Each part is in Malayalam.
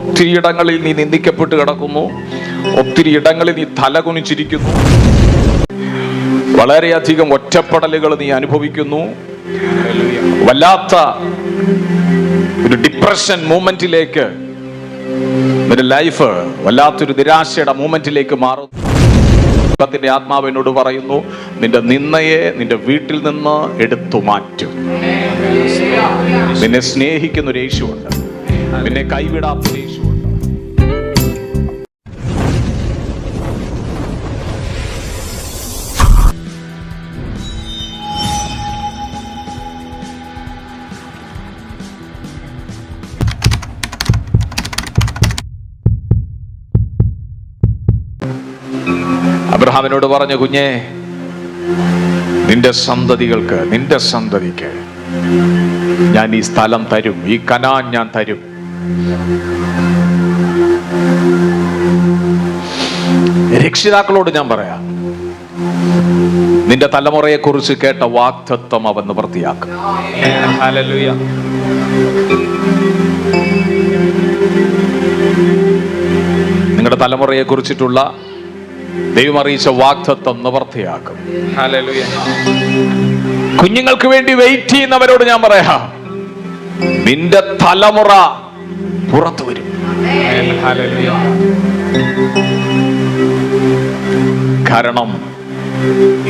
ഒത്തിരി ഇടങ്ങളിൽ നീ നിന്ദിക്കപ്പെട്ട് കിടക്കുന്നു. ഒത്തിരി ഇടങ്ങളിൽ നീ തലകുനിച്ചിരിക്കുന്നു. വളരെയധികം ഒറ്റപ്പെടലുകൾ നീ അനുഭവിക്കുന്നു. വല്ലാത്ത ഒരു ഡിപ്രഷൻ മൂമെന്റിലേക്ക്, നിന്റെ ലൈഫ് വല്ലാത്തൊരു നിരാശയുടെ മൂമെന്റിലേക്ക് മാറുന്നു. ദൈവത്തിന്റെ ആത്മാവ് എന്നോട് പറയുന്നു, നിന്റെ നിന്നയെ നിന്റെ വീട്ടിൽ നിന്ന് എടുത്തു മാറ്റും. നിന്നെ സ്നേഹിക്കുന്ന ഒരു യേശുവുണ്ട്, നിന്നെ കൈവിടാത്ത യേശുവുണ്ട്. അബ്രഹാമിനോട് പറഞ്ഞു, കുഞ്ഞേ, നിന്റെ സന്തതിക്ക് ഞാൻ ഈ സ്ഥലം തരും, ഈ കനാൻ ഞാൻ തരും. രക്ഷിതാക്കളോട് ഞാൻ പറയാം, നിന്റെ തലമുറയെ കുറിച്ച് കേട്ട വാഗ്ദത്തം അവൻ നിവൃത്തിയാക്കും. ഹല്ലേലൂയ. നിങ്ങളുടെ തലമുറയെ കുറിച്ചിട്ടുള്ള ദൈവം അറിയിച്ച വാഗ്ദത്തം നിവൃത്തിയാക്കും. ഹല്ലേലൂയ. കുഞ്ഞുങ്ങൾക്ക് വേണ്ടി വെയിറ്റ് ചെയ്യുന്നവരോട് ഞാൻ പറയാം, നിന്റെ തലമുറ പുറത്തു വരും. ഹല്ലേലൂയ. കാരണം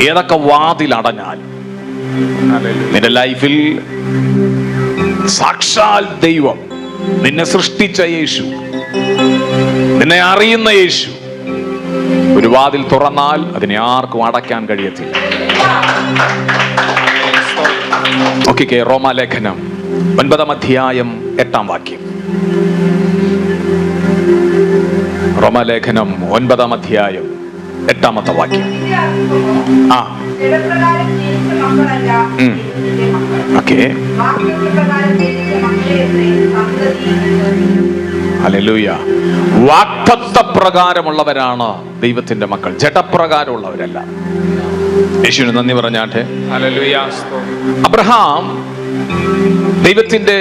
ഏതൊക്കെ വാതിലടഞ്ഞാൽ നിന്റെ ലൈഫിൽ സാക്ഷാൽ ദൈവം, നിന്നെ സൃഷ്ടിച്ച യേശു, നിന്നെ അറിയുന്ന യേശു ഒരു വാതിൽ തുറന്നാൽ അതിനെ ആർക്കും അടയ്ക്കാൻ കഴിയത്തില്ല. നോക്കിക്കേ, റോമാലേഖനം 9 അധ്യായം 8 വാക്യം. റോമാലേഖനം 9 അധ്യായം 8 വാക്യം. ഓക്കേ. ഹല്ലേലൂയ. വാഗ്ദത്ത പ്രകാരമുള്ളവരാണ് ദൈവത്തിന്റെ മക്കൾ, ജഡപ്രകാരമുള്ളവരല്ല. യേശുവിന് നന്ദി പറഞ്ഞാട്ടെ. ഹല്ലേലൂയ. അബ്രഹാം ദൈവത്തിന്റെ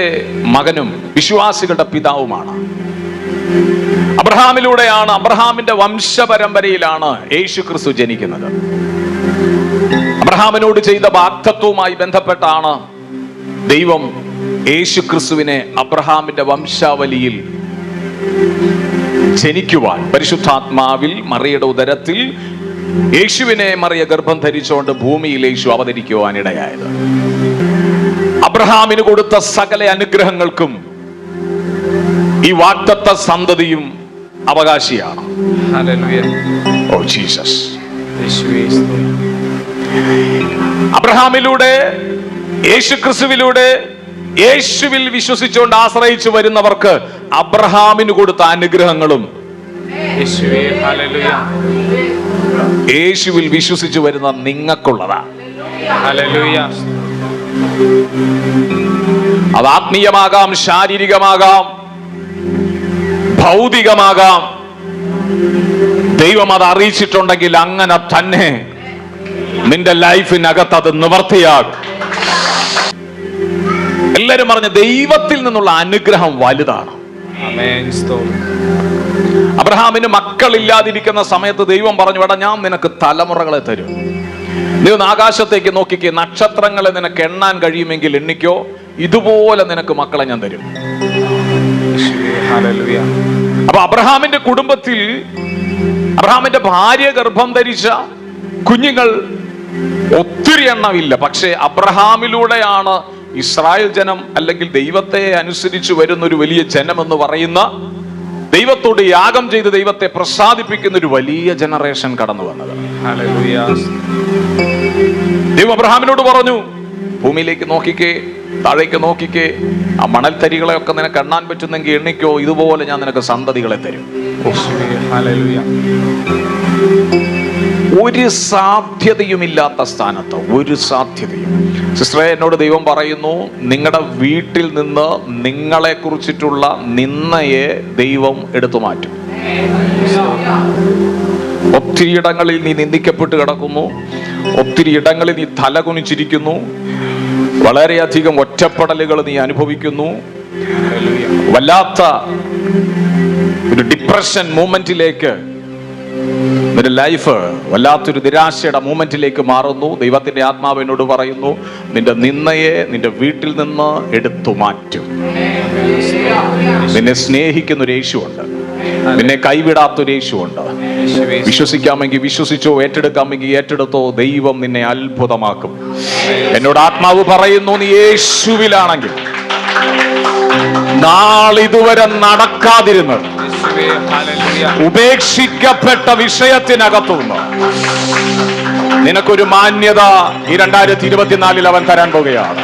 മകനും വിശ്വാസികളുടെ പിതാവുമാണ്. അബ്രഹാമിലൂടെയാണ്, അബ്രഹാമിന്റെ വംശപരമ്പരയിലാണ് യേശു ക്രിസ്തു ജനിക്കുന്നത്. അബ്രഹാമിനോട് ചെയ്ത വാഗ്ദത്തവുമായി ബന്ധപ്പെട്ടാണ് ദൈവം യേശു ക്രിസ്തുവിനെ അബ്രഹാമിന്റെ വംശാവലിയിൽ ജനിക്കുവാൻ പരിശുദ്ധാത്മാവിൽ മറിയയുടെ ഉദരത്തിൽ യേശുവിനെ മറിയ ഗർഭം ധരിച്ചുകൊണ്ട് ഭൂമിയിൽ യേശു അവതരിക്കുവാൻ ഇടയായത്. അബ്രഹാമിന് കൊടുത്ത സകല അനുഗ്രഹങ്ങൾക്കും ഈ വാഗ്ദത്ത സന്തതിയും അവകാശിയാണ്. Oh Jesus. അബ്രഹാമിലൂടെ, യേശു ക്രിസ്തുവിലൂടെ, യേശുവിൽ വിശ്വസിച്ചുകൊണ്ട് ആശ്രയിച്ചു വരുന്നവർക്ക് അബ്രഹാമിന് കൊടുത്ത അനുഗ്രഹങ്ങളും യേശുവിൽ വിശ്വസിച്ചു വരുന്ന നിങ്ങൾക്കുള്ളതാ. അത് ആത്മീയമാകാം, ശാരീരികമാകാം, ഭൗതികമാകാം. ദൈവം അത് അറിയിച്ചിട്ടുണ്ടെങ്കിൽ അങ്ങനെ തന്നെ നിന്റെ ലൈഫിനകത്ത് അത് നിവർത്തിയാകും. എല്ലാരും പറഞ്ഞ ദൈവത്തിൽ നിന്നുള്ള അനുഗ്രഹം വലുതാണ്. അബ്രഹാമിന് മക്കളില്ലാതിരിക്കുന്ന സമയത്ത് ദൈവം പറഞ്ഞു, എടാ, ഞാൻ നിനക്ക് തലമുറകളെ തരും. നീ ഒന്ന് ആകാശത്തേക്ക് നോക്കിക്കേ, നക്ഷത്രങ്ങളെ നിനക്ക് എണ്ണാൻ കഴിയുമെങ്കിൽ എണ്ണിക്കോ, ഇതുപോലെ നിനക്ക് മക്കളെ ഞാൻ തരും. അപ്പൊ അബ്രഹാമിന്റെ കുടുംബത്തിൽ അബ്രഹാമിന്റെ ഭാര്യ ഗർഭം ധരിച്ച കുഞ്ഞുങ്ങൾ ഒത്തിരി എണ്ണമില്ല. പക്ഷെ അബ്രഹാമിലൂടെയാണ് ഇസ്രായേൽ ജനം, അല്ലെങ്കിൽ ദൈവത്തെ അനുസരിച്ച് വരുന്ന ഒരു വലിയ ജനം എന്ന് പറയുന്ന, ദൈവത്തോട് യാഗം ചെയ്ത് ദൈവത്തെ പ്രസാദിപ്പിക്കുന്ന ഒരു വലിയ ജനറേഷൻ കടന്നു വന്നത്. ദൈവം അബ്രഹാമിനോട് പറഞ്ഞു, ഭൂമിയിലേക്ക് നോക്കിക്കേ, താഴേക്ക് നോക്കിക്കേ, ആ മണൽത്തരികളെ ഒക്കെ നിനക്ക് എണ്ണാൻ പറ്റുന്നെങ്കിൽ എണ്ണിക്കോ, ഇതുപോലെ ഞാൻ നിനക്ക് സന്തതികളെ തരും. ഒരു സാധ്യതയുമില്ലാത്ത സ്ഥാനത്ത്, ഒരു സാധ്യതയും. സിസ്റ്ററെ, എന്നോട് ദൈവം പറയുന്നു, നിങ്ങളുടെ വീട്ടിൽ നിന്ന് നിങ്ങളെ കുറിച്ചിട്ടുള്ള നിന്നയെ ദൈവം എടുത്തു മാറ്റും. ഒത്തിരി ഇടങ്ങളിൽ നീ നിന്ദിക്കപ്പെട്ട് കിടക്കുന്നു. ഒത്തിരി ഇടങ്ങളിൽ നീ തലകുനിച്ചിരിക്കുന്നു. വളരെയധികം ഒറ്റപ്പെടലുകൾ നീ അനുഭവിക്കുന്നു. വല്ലാത്ത ഒരു ഡിപ്രഷൻ മൂമെന്റിലേക്ക്, നിന്റെ ലൈഫ് വല്ലാത്തൊരു നിരാശയുടെ മൂമെന്റിലേക്ക് മാറുന്നു. ദൈവത്തിന്റെ ആത്മാവ് എന്നോട് പറയുന്നു, നിന്റെ നിന്നയെ നിന്റെ വീട്ടിൽ നിന്ന് എടുത്തു മാറ്റും. നിന്നെ സ്നേഹിക്കുന്ന ഒരു യേശുവുണ്ട്, നിന്നെ കൈവിടാത്തൊരു യേശുവുണ്ട്. വിശ്വസിക്കാമെങ്കിൽ വിശ്വസിച്ചോ, ഏറ്റെടുക്കാമെങ്കിൽ ഏറ്റെടുത്തോ. ദൈവം നിന്നെ അത്ഭുതമാക്കും. എന്നോട് ആത്മാവ് പറയുന്നു, നീ യേശുവിലാണെങ്കിൽ നാളിതുവരെ നടക്കാതിരുന്നത്, ഉപേക്ഷിക്കപ്പെട്ട വിഷയത്തിനകത്തുനിന്ന് നിനക്കൊരു മാന്യത ഈ 2024 അവൻ തരാൻ പോകുകയാണ്.